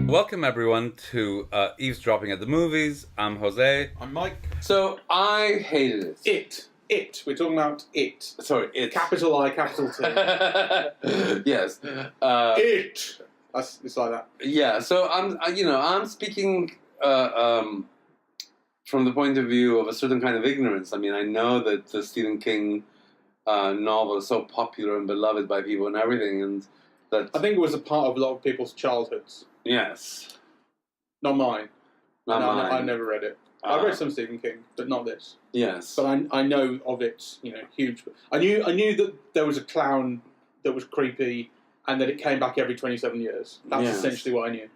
Welcome everyone to Eavesdropping at the Movies. I'm Jose. I'm Mike. So I hated it. It. We're talking about it. Sorry, it. Capital I, capital T. Yes. It. It's like that. Yeah. So I'm speaking from the point of view of a certain kind of ignorance. I mean, I know that the Stephen King novel is so popular and beloved by people and everything, and that I think it was a part of a lot of people's childhoods. Yes. Not mine. Not mine. I never read it. I read some Stephen King, but not this. Yes. But I know of it, huge. I knew that there was a clown that was creepy and that it came back every 27 years. That's essentially what I knew.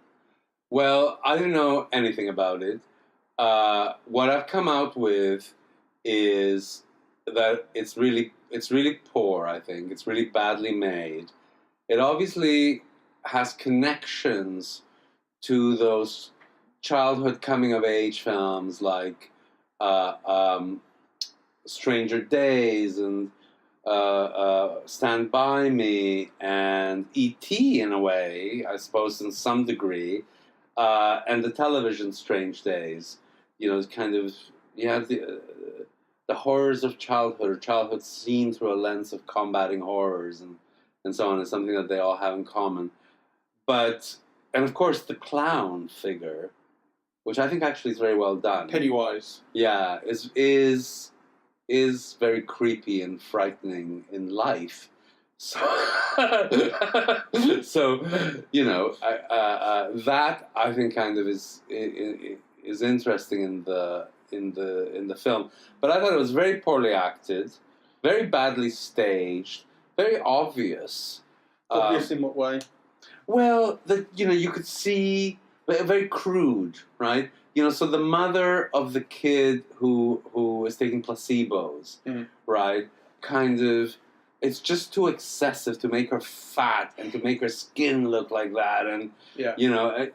Well, I didn't know anything about it. What I've come out with is that it's really poor, I think. It's really badly made. It obviously has connections to those childhood coming-of-age films like Stranger Days and Stand By Me and E.T. in a way, I suppose, in some degree, and the television Strange Days. It's kind of, you have the horrors of childhood, or childhood seen through a lens of combating horrors and so on, is something that they all have in common. And of course, the clown figure, which I think actually is very well done. Pennywise. Yeah, is very creepy and frightening in life. So, that I think kind of is interesting in the film. But I thought it was very poorly acted, very badly staged, very obvious. Obvious in what way? Well, you could see very crude, right? So the mother of the kid who is taking placebos, right? Kind of, it's just too excessive to make her fat and to make her skin look like that, and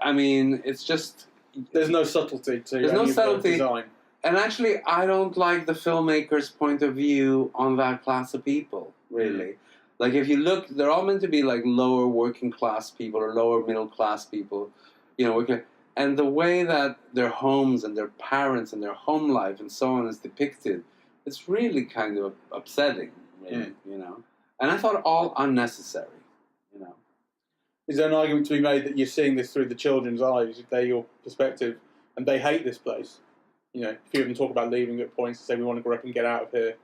I mean, it's just there's no subtlety to there's no subtlety. Design. And actually, I don't like the filmmaker's point of view on that class of people, really. Like, if you look, they're all meant to be like lower working class people or lower middle class people, and the way that their homes and their parents and their home life and so on is depicted, it's really kind of upsetting, really, And I thought all unnecessary, Is there an argument to be made that you're seeing this through the children's eyes, they're your perspective, and they hate this place? A few of them talk about leaving at points and say, we want to grow up and get out of here.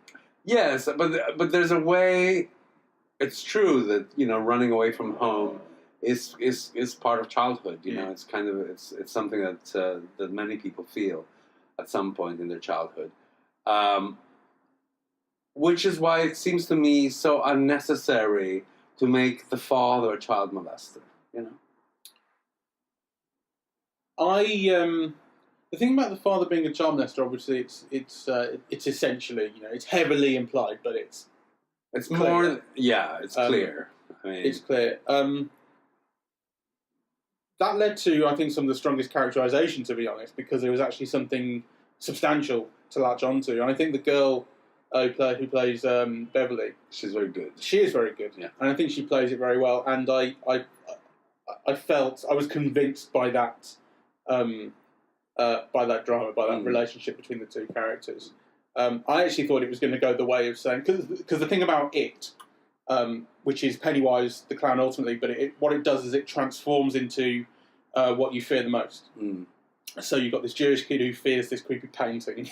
Yes, but there's a way. It's true that running away from home is part of childhood. It's kind of it's something that many people feel at some point in their childhood, which is why it seems to me so unnecessary to make the father a child molester. The thing about the father being a child molester, obviously, it's essentially it's heavily implied, but it's clear. More, it's clear. I mean, it's clear. That led to, I think, some of the strongest characterization, to be honest, because there was actually something substantial to latch onto. And I think the girl who plays Beverly, she's very good. She is very good, and I think she plays it very well. And I was convinced by that drama, by that relationship between the two characters. I actually thought it was going to go the way of saying, because the thing about it, which is Pennywise the clown ultimately, but what it does is it transforms into what you fear the most. So you've got this Jewish kid who fears this creepy painting,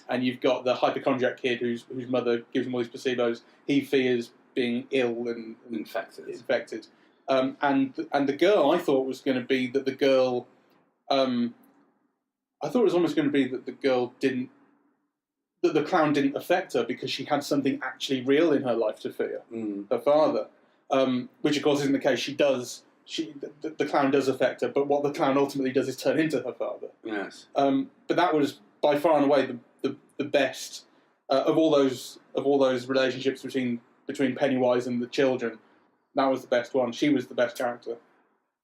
and you've got the hypochondriac kid whose mother gives him all these placebos. He fears being ill and infected. And the girl, I thought was going to be that the girl. I thought it was almost going to be that the girl didn't. That the clown didn't affect her because she had something actually real in her life to fear, her father, which of course isn't the case. The clown does affect her, but what the clown ultimately does is turn into her father. Yes. But that was by far and away the best of all those relationships between Pennywise and the children. That was the best one. She was the best character.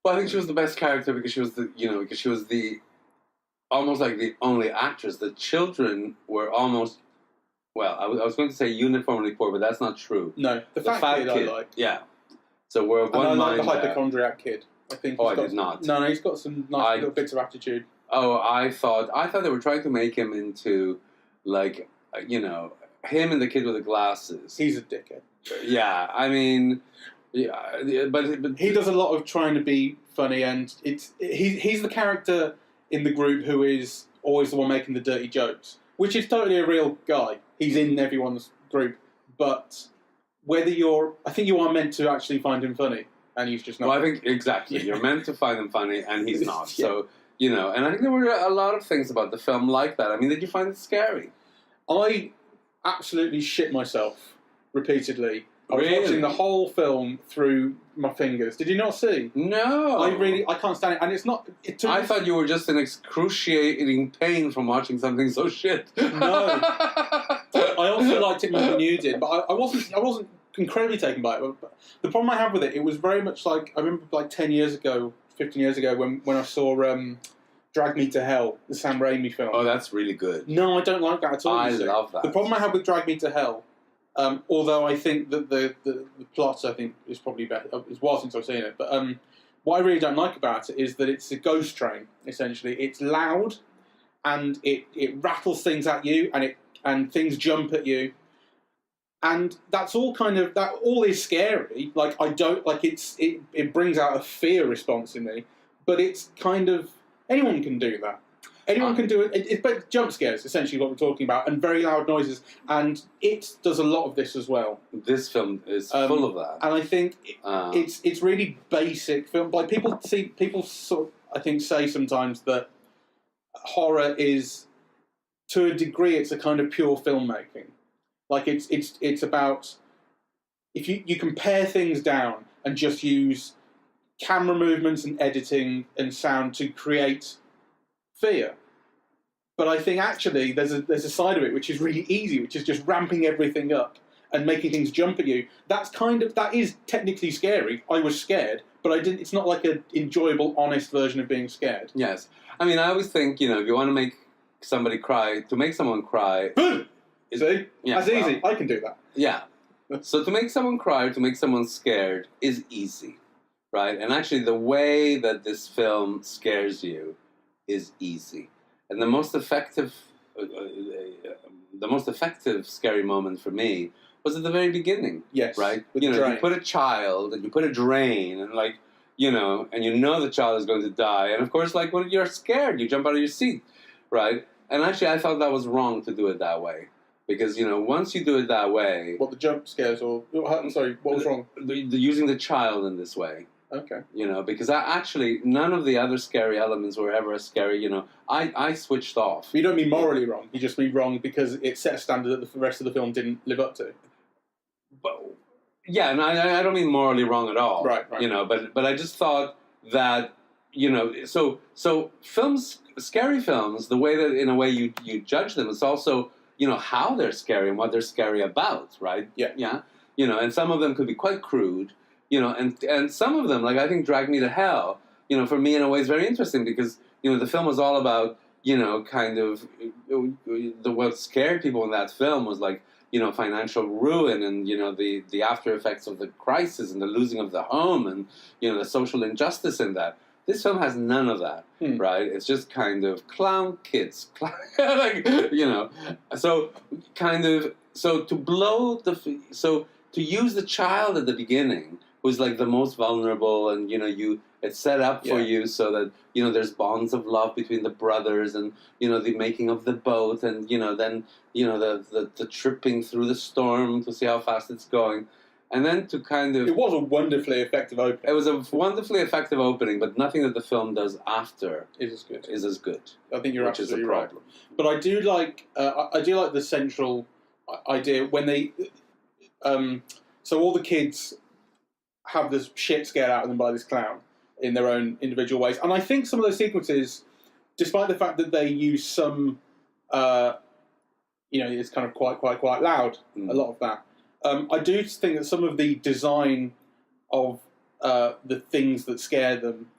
Well, I think she was the best character because she was the almost like the only actress. The children were almost Well, I was going to say uniformly poor, but that's not true. No, the fat kid I like. Yeah. So we're of And I one like mind the there. hypochondriac kid. I think. Oh, He's I got did not. No, he's got some nice little bits of attitude. Oh, I thought they were trying to make him into, like, him and the kid with the glasses. He's a dickhead. Yeah, I mean, yeah, but he does a lot of trying to be funny, and he's the character in the group who is always the one making the dirty jokes, which is totally a real guy. He's in everyone's group, but I think you are meant to actually find him funny, and he's just not. Well, I think exactly. Yeah. You're meant to find him funny, and he's not. Yeah. So, and I think there were a lot of things about the film like that. I mean, did you find it scary? I absolutely shit myself repeatedly. I was watching the whole film through my fingers. Did you not see? No. I can't stand it. And it's not... I thought you were just in excruciating pain from watching something so shit. No. I also liked it more than you did, but I wasn't incredibly taken by it. But the problem I have with it was very much like... I remember like 10 years ago, 15 years ago, when I saw Drag Me to Hell, the Sam Raimi film. Oh, that's really good. No, I don't like that at all. I love that. The problem I have with Drag Me to Hell... although I think that the plot, I think, is probably better. It's a while since I've seen it. But what I really don't like about it is that it's a ghost train, essentially. It's loud, and it rattles things at you, and things jump at you. And that's all that all is scary. Like, I don't, like, it brings out a fear response in me. But it's kind of, anyone can do that. Anyone can do it. But jump scares, essentially, what we're talking about, and very loud noises. And it does a lot of this as well. This film is full of that. And I think it's really basic film. Like, people sort of, I think, say sometimes that horror is, to a degree, it's a kind of pure filmmaking. Like, it's about, if you can pare things down and just use camera movements and editing and sound to create fear. But I think actually there's a side of it which is really easy, which is just ramping everything up and making things jump at you. That is technically scary. I was scared, but it's not like an enjoyable, honest version of being scared. Yes. I mean, I always think, if you want to make somebody cry, to make someone cry... See? Yeah, that's easy. I can do that. Yeah. So to make someone cry, to make someone scared is easy, right? And actually the way that this film scares you is easy. And the most effective scary moment for me was at the very beginning. Yes. Right? You put a child and you put a drain and and the child is going to die. And of course, like, when you're scared, you jump out of your seat, right? And actually, I thought that was wrong to do it that way. Because, once you do it that way... What, the jump scares or... I'm sorry, what was wrong? Using the child in this way. Okay. Because actually, none of the other scary elements were ever as scary, I switched off. You don't mean morally wrong. You just mean wrong because it set a standard that the rest of the film didn't live up to. But, yeah, and I don't mean morally wrong at all. Right. But I just thought that, so films, scary films, the way that, in a way, you judge them, it's also, how they're scary and what they're scary about, right? Yeah. And some of them could be quite crude. And some of them, like, I think Drag Me to Hell, for me in a way is very interesting because, the film was all about, kind of, what scared people in that film was like, financial ruin and, the after effects of the crisis and the losing of the home and, the social injustice in that. This film has none of that, right? It's just kind of clown kids, to use the child at the beginning, who's like the most vulnerable, and it's set up for you so that there's bonds of love between the brothers, and the making of the boat, and then the tripping through the storm to see how fast it's going, and then to kind of... It was a wonderfully effective opening. It was a wonderfully effective opening, but nothing that the film does after is as good. I think you're absolutely right. But I do like the central idea when they so all the kids have this shit scared out of them by this clown in their own individual ways, and I think some of those sequences, despite the fact that they use some it's kind of quite loud, a lot of that. I do think that some of the design of the things that scare them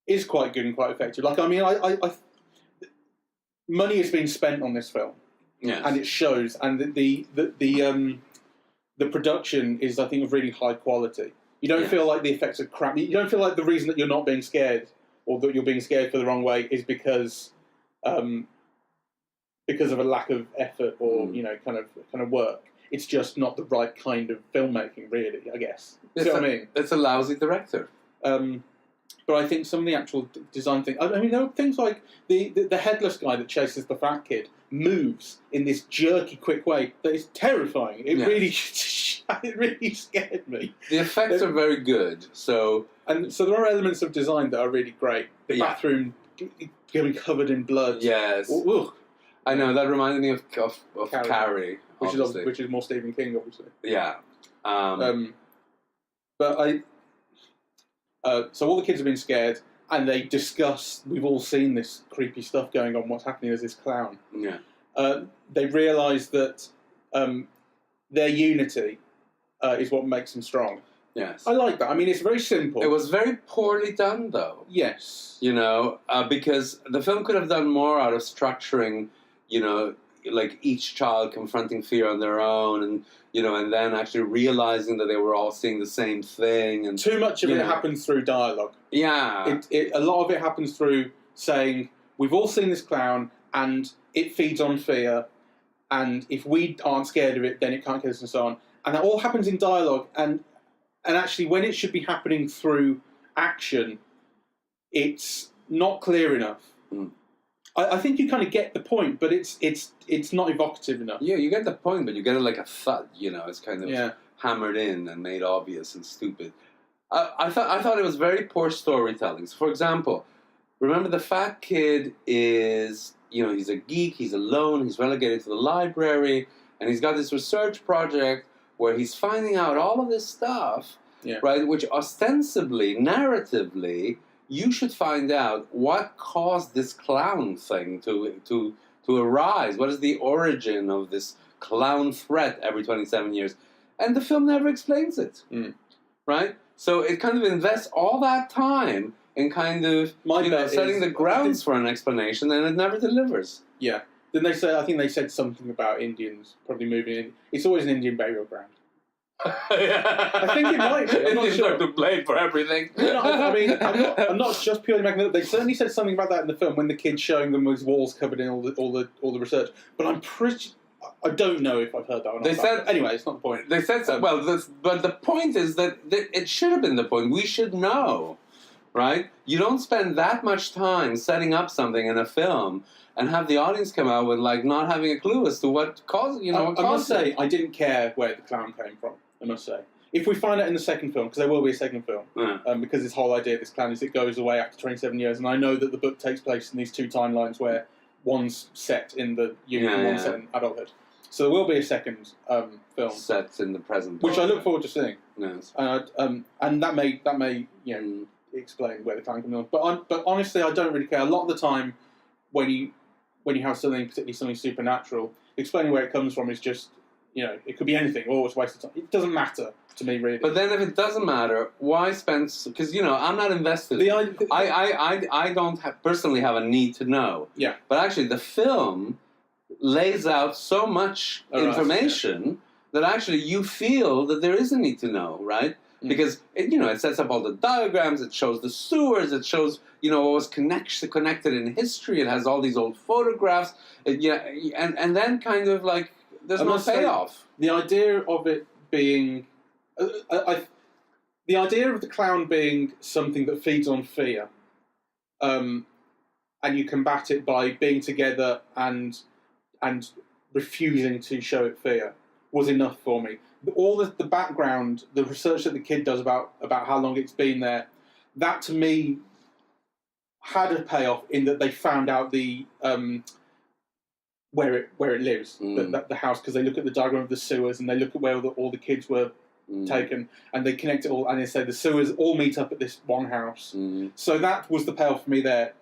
is quite good and quite effective. Like, I mean, money has been spent on this film. Yes. and it shows. And the production is, I think, of really high quality. You don't feel like the effects are crap. You don't feel like the reason that you're not being scared, or that you're being scared for the wrong way, is because of a lack of effort or kind of work. It's just not the right kind of filmmaking, really. I guess. See what I mean? It's a lousy director. But I think some of the actual design things... I mean, there are things like the headless guy that chases the fat kid moves in this jerky, quick way that is terrifying. It really scared me. The effects are very good. So there are elements of design that are really great. The bathroom getting covered in blood. Yes. Ugh. I know, that reminded me of Carrie. Which is more Stephen King, obviously. Yeah. So all the kids have been scared, and they discuss, we've all seen this creepy stuff going on, what's happening as this clown. Yeah. They realise that their unity is what makes them strong. Yes. I like that. I mean, it's very simple. It was very poorly done, though. Yes. Because the film could have done more out of structuring, like each child confronting fear on their own, and then actually realizing that they were all seeing the same thing. And too much of it happens through dialogue. Yeah, a lot of it happens through saying, "We've all seen this clown, and it feeds on fear, and if we aren't scared of it, then it can't kill us," and so on. And that all happens in dialogue. And actually, when it should be happening through action, it's not clear enough. Mm. I think you kind of get the point, but it's not evocative enough. Yeah, you get the point, but you get it like a thud. It's kind of hammered in and made obvious and stupid. I thought it was very poor storytelling. So, for example, remember the fat kid is he's a geek, he's alone, he's relegated to the library, and he's got this research project where he's finding out all of this stuff, right? Which ostensibly, narratively, you should find out what caused this clown thing to arise. What is the origin of this clown threat every 27 years? And the film never explains it, right? So it kind of invests all that time in kind of setting the grounds for an explanation, and it never delivers. Yeah. Then I think they said something about Indians probably moving in. It's always an Indian burial ground. I think it might be. I'm not sure. To blame for everything. I'm not just purely making it up. They certainly said something about that in the film when the kid's showing them his walls covered in all the research. But I don't know if I've heard that or not. They said anyway. It's not the point. They said but the point is that it should have been the point. We should know, right? You don't spend that much time setting up something in a film and have the audience come out with not having a clue as to what caused. I must say, I didn't care where the clown came from. I must say, if we find out in the second film, because there will be a second film, because this whole idea of this clown is it goes away after 27 years, and I know that the book takes place in these two timelines where one's set in the youth and one's set in adulthood. So there will be a second film set in the present, which I look forward to seeing. Yes. And that may explain where the clown comes from. But honestly, I don't really care. A lot of the time, when you have something, particularly something supernatural, explaining where it comes from is just, it could be anything, or it's a waste of time. It doesn't matter to me, really. But then if it doesn't matter, why spend... Because, I'm not invested. I don't personally have a need to know. Yeah. But actually, the film lays out so much information that actually you feel that there is a need to know, right? Because, it sets up all the diagrams, it shows the sewers, it shows... what was connected in history. It has all these old photographs. And then kind of there's no payoff. The idea of it being... the idea of the clown being something that feeds on fear, and you combat it by being together and refusing to show it fear, was enough for me. All the background, the research that the kid does about how long it's been there, that to me... had a payoff in that they found out the where it lives, the house, because they look at the diagram of the sewers and they look at where all the kids were taken, and they connect it all, and they say the sewers all meet up at this one house. So that was the payoff for me there.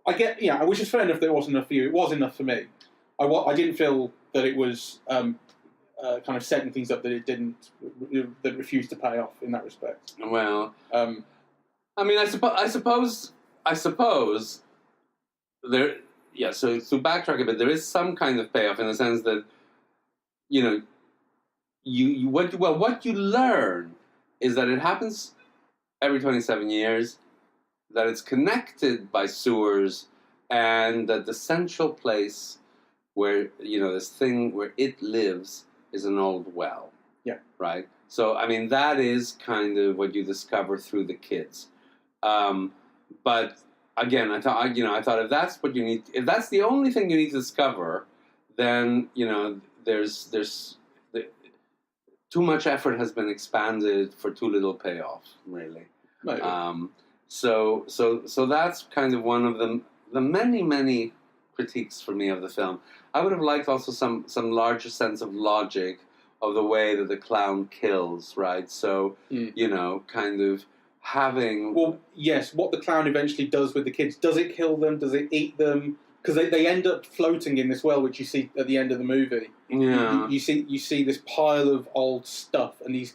Which is fair enough that it wasn't enough for you. It was enough for me. I didn't feel that it was kind of setting things up that it didn't, that it refused to pay off in that respect. Well, I suppose there, yeah. So to backtrack a bit, there is some kind of payoff in the sense that you know what you learn is that it happens every 27 years, that it's connected by sewers, and that the central place where this thing where it lives is an old well. Yeah. Right. So I mean that is kind of what you discover through the kids, but again I thought if that's what you need, if that's the only thing you need to discover, then there's too much effort has been expanded for too little payoff, really. Maybe. So that's kind of one of the many critiques for me of the film. I would have liked also some larger sense of logic of the way that the clown kills, right? So kind of having yes, what the clown eventually does with the kids. Does it kill them? Does it eat them? Because they end up floating in this well, which you see at the end of the movie. Yeah. You see this pile of old stuff and these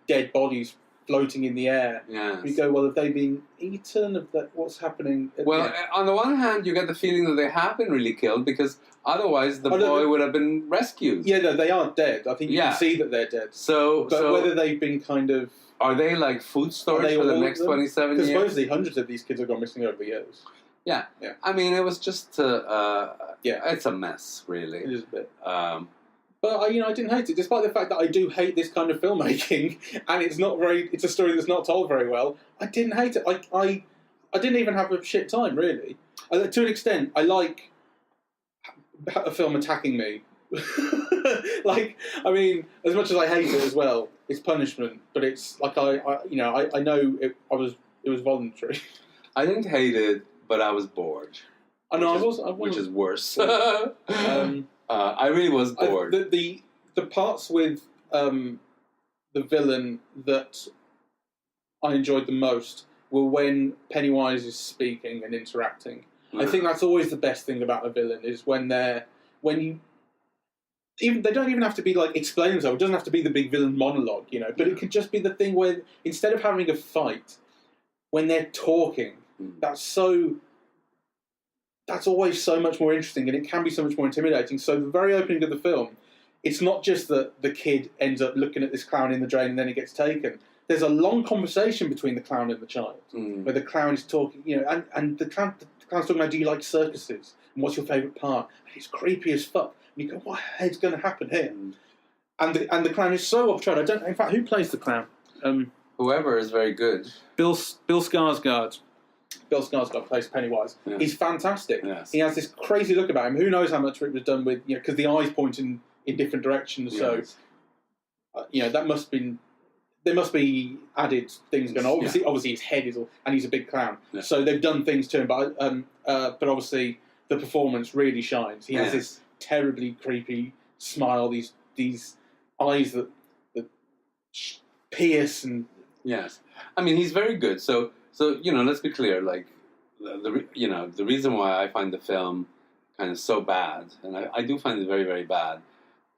dead bodies floating in the air. Yes. You go, well, have they been eaten? What's happening? Well, on the one hand, you get the feeling that they have been really killed, because otherwise the boy would have been rescued. Yeah, no, they aren't dead. I think you can see that they're dead. But whether they've been kind of... Are they like food storage for the next 27 years? Because supposedly hundreds of these kids have gone missing over the years. Yeah. I mean, it was just it's a mess, really. It is a bit. But I didn't hate it, despite the fact that I do hate this kind of filmmaking, and it's a story that's not told very well. I didn't hate it. I didn't even have a shit time, really. To an extent, I like a film attacking me. As much as I hate it as well, it's punishment. But it's like I know it was voluntary. I didn't hate it, but I was bored. I know, which is worse. I really was bored. The parts with the villain that I enjoyed the most were when Pennywise is speaking and interacting. I think that's always the best thing about a villain, is they don't even have to be like explain themselves. It doesn't have to be the big villain monologue, but it could just be the thing where instead of having a fight, when they're talking, that's always so much more interesting, and it can be so much more intimidating. So the very opening of the film, it's not just that the kid ends up looking at this clown in the drain and then he gets taken. There's a long conversation between the clown and the child, where the clown is talking, and the clown's talking about, do you like circuses? And what's your favourite part? And it's creepy as fuck. And you go, what the heck's going to happen here? And the clown is so off-track. In fact, who plays the clown? Whoever is very good. Bill Skarsgård. Bill Skarsgård plays Pennywise. Yeah. He's fantastic. Yes. He has this crazy look about him. Who knows how much it was done with, because the eyes point in different directions. Yes. So, there must be added things going on. Obviously his head is all, and he's a big clown. Yeah. So they've done things to him, but obviously the performance really shines. He has this terribly creepy smile, these eyes that pierce and... Yes. I mean, he's very good. So let's be clear. Like the reason why I find the film kind of so bad, and I do find it very, very bad.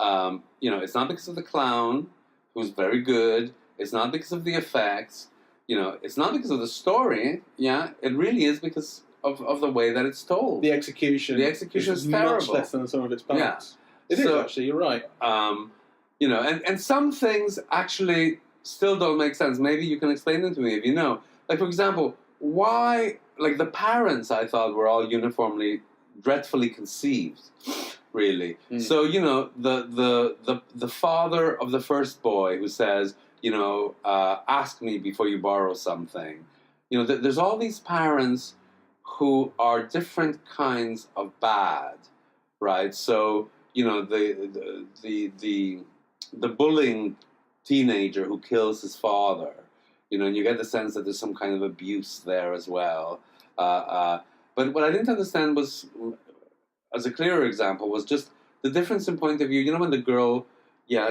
It's not because of the clown, who's very good. It's not because of the effects. It's not because of the story. Yeah, it really is because of the way that it's told. The execution. The execution is terrible. Much less than some of its parts. Yeah. It is actually. You're right. And some things actually still don't make sense. Maybe you can explain them to me if you know. Like, for example, why, like, the parents, I thought, were all uniformly dreadfully conceived, really. So, the father of the first boy who says, ask me before you borrow something. There's all these parents who are different kinds of bad, right? So, the bullying teenager who kills his father, and you get the sense that there's some kind of abuse there as well. But what I didn't understand was, as a clearer example, was just the difference in point of view. When the girl,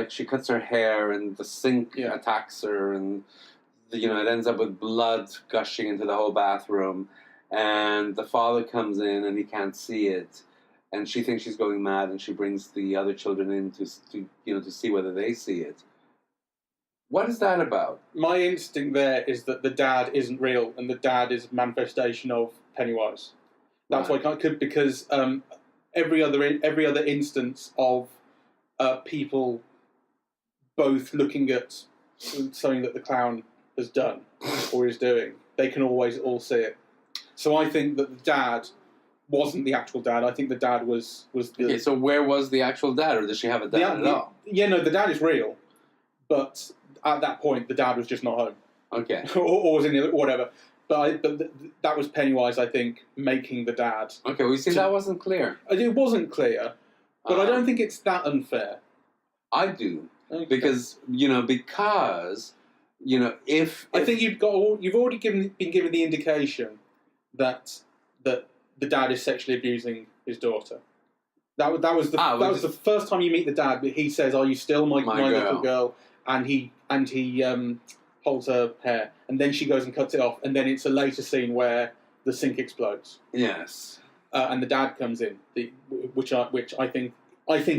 she cuts her hair and the sink attacks her, and it ends up with blood gushing into the whole bathroom, and the father comes in and he can't see it, and she thinks she's going mad, and she brings the other children in to see whether they see it. What is that about? My instinct there is that the dad isn't real, and the dad is a manifestation of Pennywise. That's why I could because every other instance of people both looking at something that the clown has done or is doing, they can always all see it. So I think that the dad wasn't the actual dad. I think the dad was the... Okay, so where was the actual dad, or does she have a dad at all? Yeah, no, the dad is real, but at that point, the dad was just not home. Okay. or was in the... whatever. But that was Pennywise, I think, making the dad. Okay, well, you see, that wasn't clear. It wasn't clear, but I don't think it's that unfair. I do. Okay. Because, if... I think you've already been given the indication that the dad is sexually abusing his daughter. That was the first time you meet the dad. But he says, "Are you still my little girl?" And he holds her hair, and then she goes and cuts it off, and then it's a later scene where the sink explodes. Yes, and the dad comes in, which I think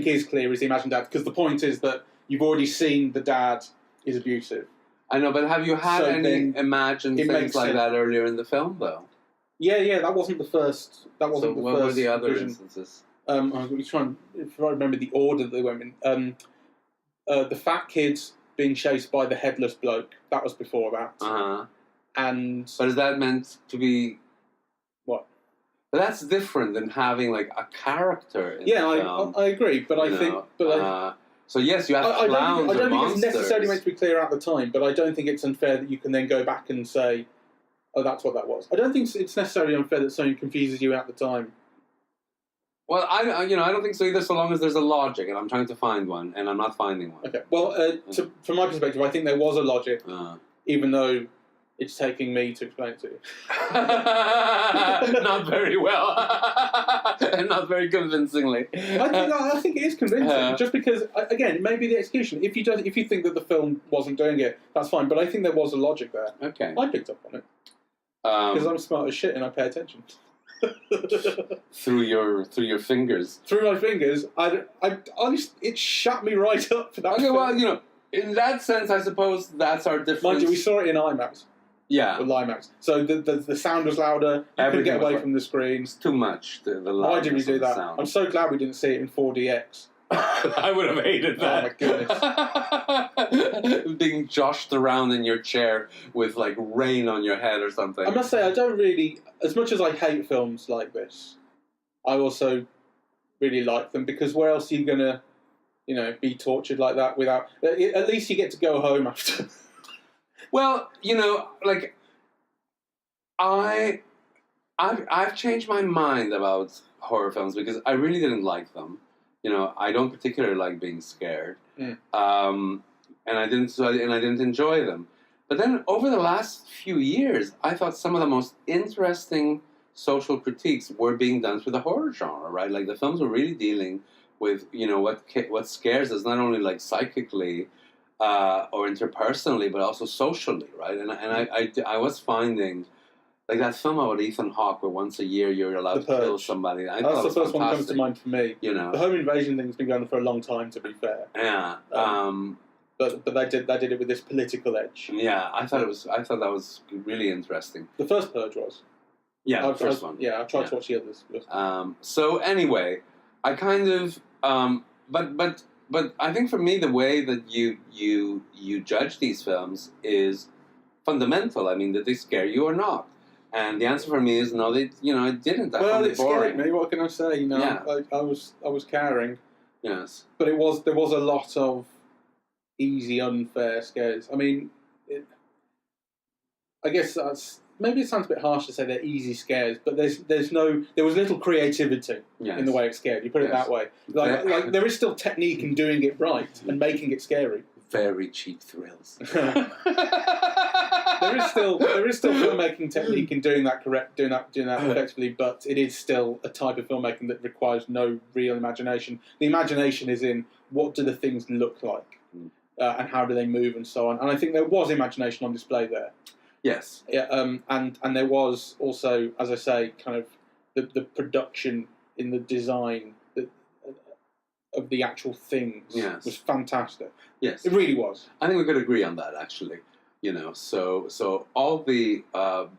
is clear is the imagined dad, because the point is that you've already seen the dad is abusive. I know, but have you had any imagined things like that earlier in the film, though? Yeah, that wasn't the first. That wasn't the first. What were the other vision. Instances? I'm going to try and, if I remember the order that they went in. The fat kids being chased by the headless bloke. That was before that. Uh-huh. But is that meant to be... What? But that's different than having, like, a character in the film. I agree, but I think... so, yes, you have clowns I don't think monsters. it's necessarily meant to be clear at the time, but I don't think it's unfair that you can then go back and say, oh, that's what that was. I don't think it's necessarily unfair that something confuses you at the time. Well, I don't think so either, so long as there's a logic, and I'm trying to find one, and I'm not finding one. Okay. Well, from my perspective, I think there was a logic, even though it's taking me to explain it to you. Not very well. And not very convincingly. I think it is convincing, just because, again, maybe the execution. If you think that the film wasn't doing it, that's fine, but I think there was a logic there. Okay. I picked up on it. Because I'm smart as shit and I pay attention. through your fingers. Through my fingers, I honestly, it shut me right up. Okay, well, in that sense, I suppose that's our difference. Mind you, we saw it in IMAX. Yeah. With LieMAX. So the sound was louder. You couldn't get away from the screen. It's too much. The Why did we do that? Sound. I'm so glad we didn't see it in 4DX. I would have hated that. Oh my goodness. Being joshed around in your chair with like rain on your head or something. I must say, I don't really, as much as I hate films like this, I also really like them, because where else are you gonna, be tortured like that without? At least you get to go home after. Well, I've changed my mind about horror films because I really didn't like them. I don't particularly like being scared, and I didn't enjoy them. But then over the last few years, I thought some of the most interesting social critiques were being done through the horror genre. Right, like the films were really dealing with what scares us, not only like psychically or interpersonally, but also socially. Right, and I was finding. Like that film about Ethan Hawke, where once a year you're allowed to kill somebody. That's the first one that comes to mind for me. The home invasion thing's been going on for a long time, to be fair. Yeah. But they did it with this political edge. Yeah, I thought that was really interesting. The first Purge was. Yeah, the first one. Yeah, I tried to watch the others. So anyway, I kind of but I think for me the way that you judge these films is fundamental. I mean, did they scare you or not? And the answer for me is no. It didn't. It scared me. What can I say? I was caring. Yes, but there was a lot of easy, unfair scares. I mean, I guess maybe it sounds a bit harsh to say they're easy scares, but there was little creativity in the way it scared. You put it that way. Like there is still technique in doing it right and making it scary. Very cheap thrills. There is still filmmaking technique in doing that effectively, but it is still a type of filmmaking that requires no real imagination. The imagination is in what do the things look like, and how do they move and so on. And I think there was imagination on display there. Yes. Yeah. And there was also, as I say, kind of the production in the design of the actual things was fantastic. Yes, it really was. I think we could agree on that, actually. So all the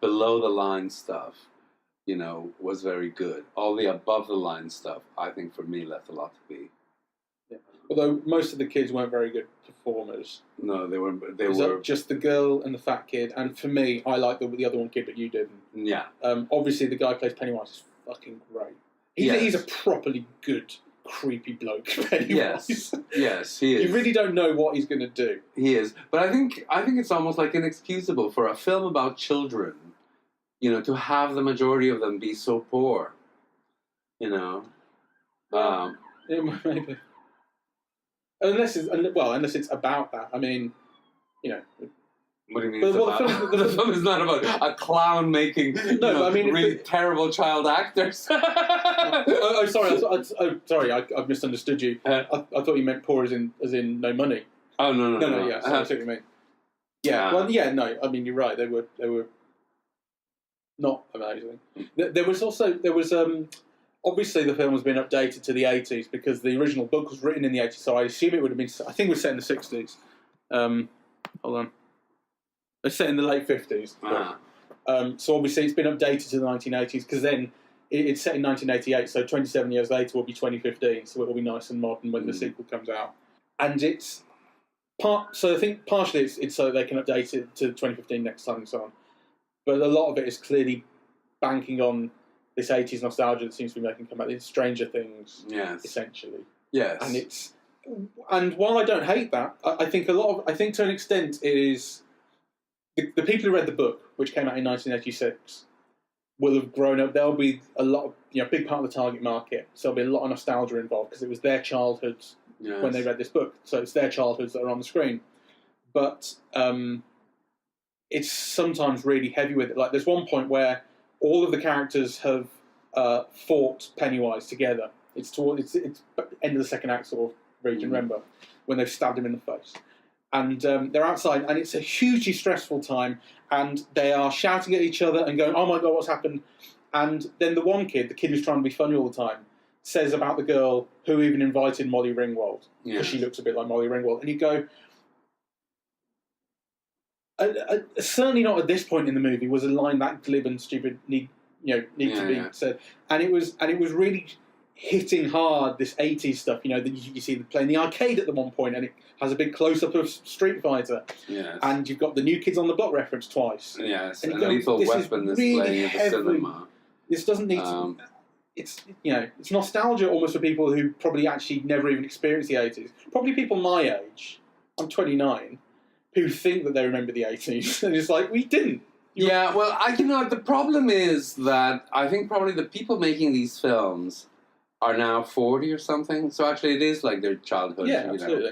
below the line stuff was very good. All the above the line stuff, I think, for me, left a lot to be. Yeah. Although most of the kids weren't very good performers. No, they were. They was were just the girl and the fat kid. And for me, I like the other one kid, but you didn't. Yeah. Obviously, the guy who plays Pennywise is fucking great. He's a properly good, creepy bloke. Pennywise. Yes, he is. You really don't know what he's going to do. He is, but I think it's almost like inexcusable for a film about children, to have the majority of them be so poor. Yeah, maybe. Unless it's about that. I mean, What do you mean? The film is not about a clown making really terrible child actors. Sorry, I misunderstood you. I thought you meant poor as in no money. Oh no. Yeah, I see what you mean. Yeah, no. I mean, you're right. They were not amazing. There was obviously the film has been updated to the 80s because the original book was written in the 80s. So I assume it would have been. I think it was set in the 60s. Hold on. It's set in the late 50s. So obviously it's been updated to the 1980s because then it's set in 1988, so 27 years later will be 2015, so it'll be nice and modern when the sequel comes out. And so I think partially it's so they can update it to 2015 next time and so on. But a lot of it is clearly banking on this 80s nostalgia that seems to be making come out. It's Stranger Things, essentially. Yes. And while I don't hate that, I think to an extent it is... The people who read the book, which came out in 1986, will have grown up. There'll be a lot of, big part of the target market. So there'll be a lot of nostalgia involved because it was their childhoods when they read this book. So it's their childhoods that are on the screen. But it's sometimes really heavy with it. Like there's one point where all of the characters have fought Pennywise together. It's end of the second act sort of region, remember, when they've stabbed him in the face. And they're outside, and it's a hugely stressful time, and they are shouting at each other and going, oh my God, what's happened? And then the one kid, the kid who's trying to be funny all the time, says about the girl who even invited Molly Ringwald, because she looks a bit like Molly Ringwald. And you go, certainly not at this point in the movie was a line that glib and stupid need to be said. And it was really hitting hard this 80s stuff, that you see them playing the arcade at the one point, and it has a big close-up of Street Fighter. Yes. And you've got the New Kids on the Block reference twice. Yes, and Lethal Weapon is really playing at the cinema. This doesn't need to... It's nostalgia almost for people who probably actually never even experienced the 80s. Probably people my age, I'm 29, who think that they remember the 80s. And it's like, we didn't. The problem is that I think probably the people making these films are now 40 or something. So actually it is like their childhood. Yeah, absolutely.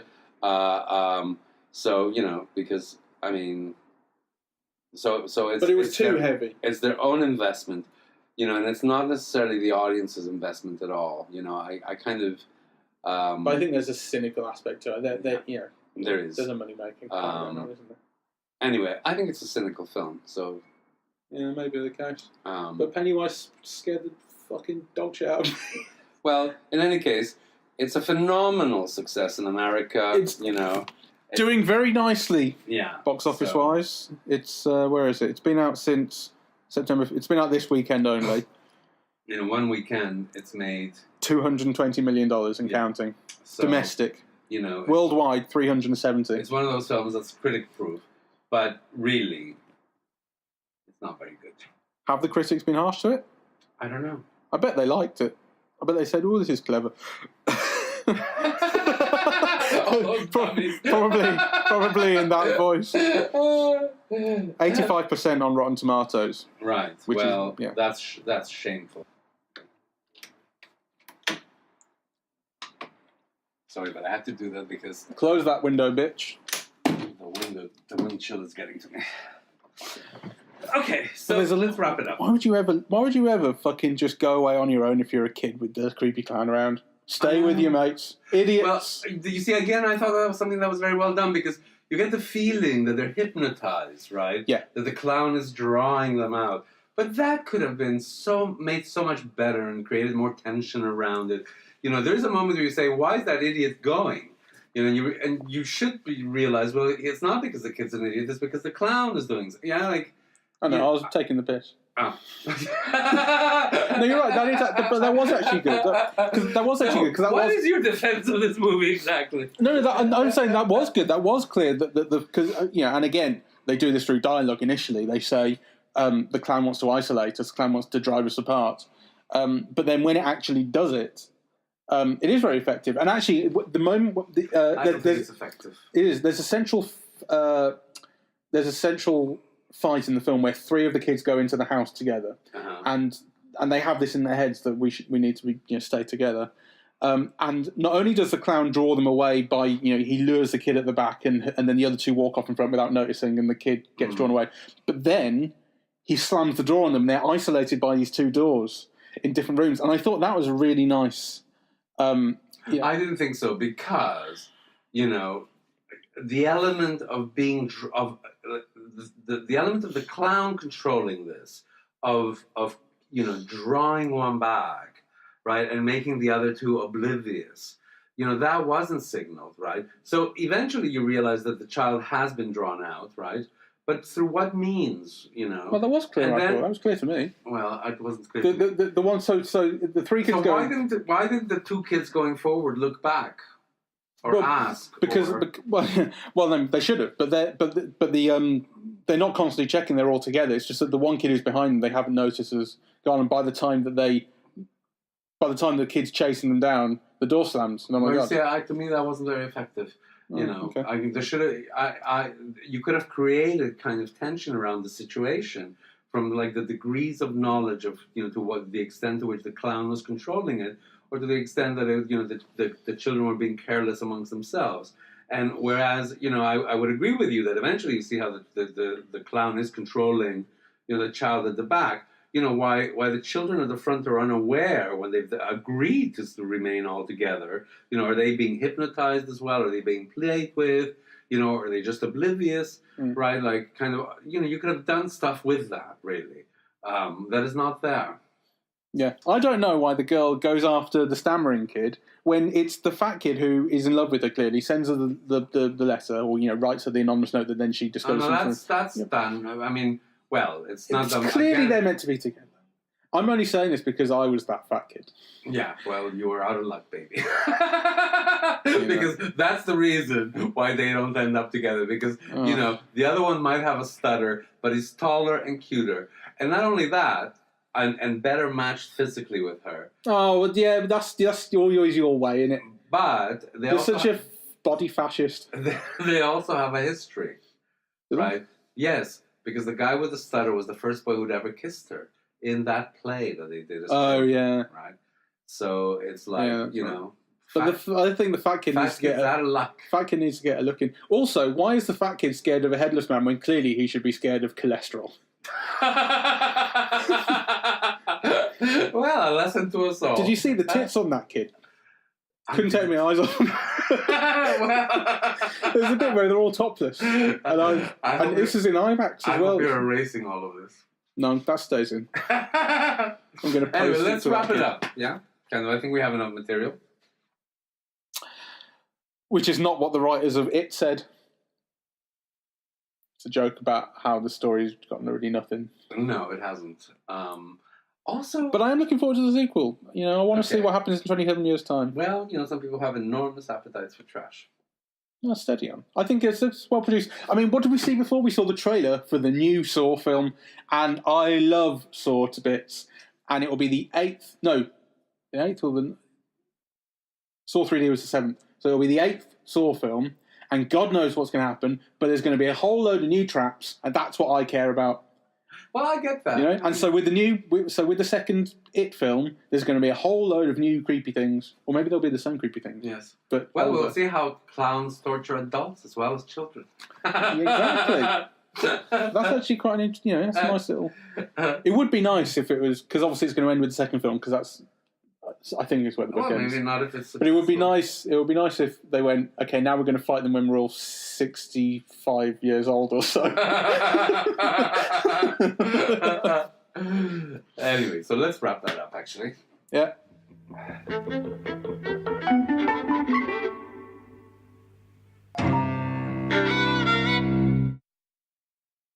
Because, I mean... So it's... But it was too heavy. It's their own investment, and it's not necessarily the audience's investment at all. I kind of... but I think there's a cynical aspect to it. There is. There's a money-making part isn't there? Anyway, I think it's a cynical film, so... Yeah, maybe the case. But Pennywise scared the fucking dog shit out of me. Well, in any case, it's a phenomenal success in America. It's doing very nicely. Yeah. Box office wise, it's where is it? It's been out since September. It's been out this weekend only. In one weekend, it's made $220 million and counting. So, domestic. Worldwide, 370. It's one of those films that's critic-proof, but really, it's not very good. Have the critics been harsh to it? I don't know. I bet they liked it. I bet they said, "Oh, this is clever." Probably in that voice. 85% on Rotten Tomatoes. Right. That's shameful. Sorry, but I have to do that because close that window, bitch. The wind chill is getting to me. Okay, so let's wrap it up. Why would you ever fucking just go away on your own if you're a kid with the creepy clown around? Stay with your mates. Idiots. Well, you see, again, I thought that was something that was very well done because you get the feeling that they're hypnotized, right? Yeah. That the clown is drawing them out. But that could have been made so much better and created more tension around it. There's a moment where you say, why is that idiot going? And you should realize, well, it's not because the kid's an idiot, it's because the clown is doing something. I know, I was taking the piss. Oh. No, you're right. But that was actually good. That was actually good. What is your defense of this movie exactly? No, I'm saying that was good. That was clear. Because and again, they do this through dialogue. Initially, they say the clown wants to isolate us. The clown wants to drive us apart. But then when it actually does it, it is very effective. And actually, the moment I don't think it's effective. It is. There's a central fight in the film where 3 of the kids go into the house together, and they have this in their heads that we need to stay together. And not only does the clown draw them away by he lures the kid at the back, and then the other 2 walk off in front without noticing, and the kid gets drawn away. But then he slams the door on them. They're isolated by these 2 doors in different rooms, and I thought that was really nice. I didn't think so because the element of being the element of the clown controlling this, of drawing one back, right, and making the other 2 oblivious, that wasn't signaled, right? So eventually you realize that the child has been drawn out, right? But through what means, Well, that was clear. I thought that was clear to me. Well, it wasn't clear. To me. The one. So the 3 kids. So why didn't the 2 kids going forward look back? Or ask, well, then they should have, but they're not constantly checking they're all together. It's just that the one kid who's behind them they haven't noticed has gone, and by the time the kid's chasing them down, the door slams. And oh my god! See, to me that wasn't very effective. Okay. I think there should have. You could have created kind of tension around the situation from like the degrees of knowledge of to what the extent to which the clown was controlling it, or to the extent that the children were being careless amongst themselves. And whereas I would agree with you that eventually you see how the clown is controlling the child at the back. Why the children at the front are unaware when they've agreed to remain all together. Are they being hypnotized as well? Are they being played with? Are they just oblivious? Right? Like kind of you could have done stuff with that really. That is not there. Yeah, I don't know why the girl goes after the stammering kid when it's the fat kid who is in love with her. Clearly, sends her the letter, or writes her the anonymous note that then she discloses. No, that's done. I mean, well, it's not done. Clearly, they're meant to be together. I'm only saying this because I was that fat kid. Yeah, well, you were out of luck, baby. Because that's the reason why they don't end up together. Because the other one might have a stutter, but he's taller and cuter, and not only that. And better matched physically with her. Oh, well, yeah, but that's always your way, isn't it? But you're such a body fascist. They also have a history, right? Yes, because the guy with the stutter was the first boy who'd ever kissed her in that play that they did. Yeah, right. So it's like But I think the fat kid needs to get out of luck. Fat kid needs to get a look in. Also, why is the fat kid scared of a headless man when clearly he should be scared of cholesterol? Well, a lesson to us all. Did you see the tits on that kid? Couldn't take my eyes off them. There's a bit where they're all topless, and this is in IMAX as well. You're erasing all of this. No, that stays in. I'm going to post anyway, let's wrap it up. Yeah, I think we have enough material. Which is not what the writers of It said. It's a joke about how the story's got really nothing. No, it hasn't. Also, but I am looking forward to the sequel. I want to see what happens in 27 years' time. Well, some people have enormous appetites for trash. No, steady on. I think it's well produced. I mean, what did we see before? We saw the trailer for the new Saw film, and I love Saw to bits. And it will be the 8th. No, the 8th or the Saw 3D was the 7th. So it'll be the 8th Saw film, and God knows what's going to happen, but there's going to be a whole load of new traps, and that's what I care about. Well, I get that. And so with the second It film, there's going to be a whole load of new creepy things, or maybe they'll be the same creepy things. Yes. But we'll see how clowns torture adults as well as children. Yeah, exactly. That's actually quite an interesting. That's a nice little. It would be nice if it was, because obviously it's going to end with the second film, because I think it's where the book ends. Maybe not if it's. But it would be nice. It would be nice if they went, okay, now we're going to fight them when we're all 65 years old or so. Anyway, so let's wrap that up. Actually. Yeah.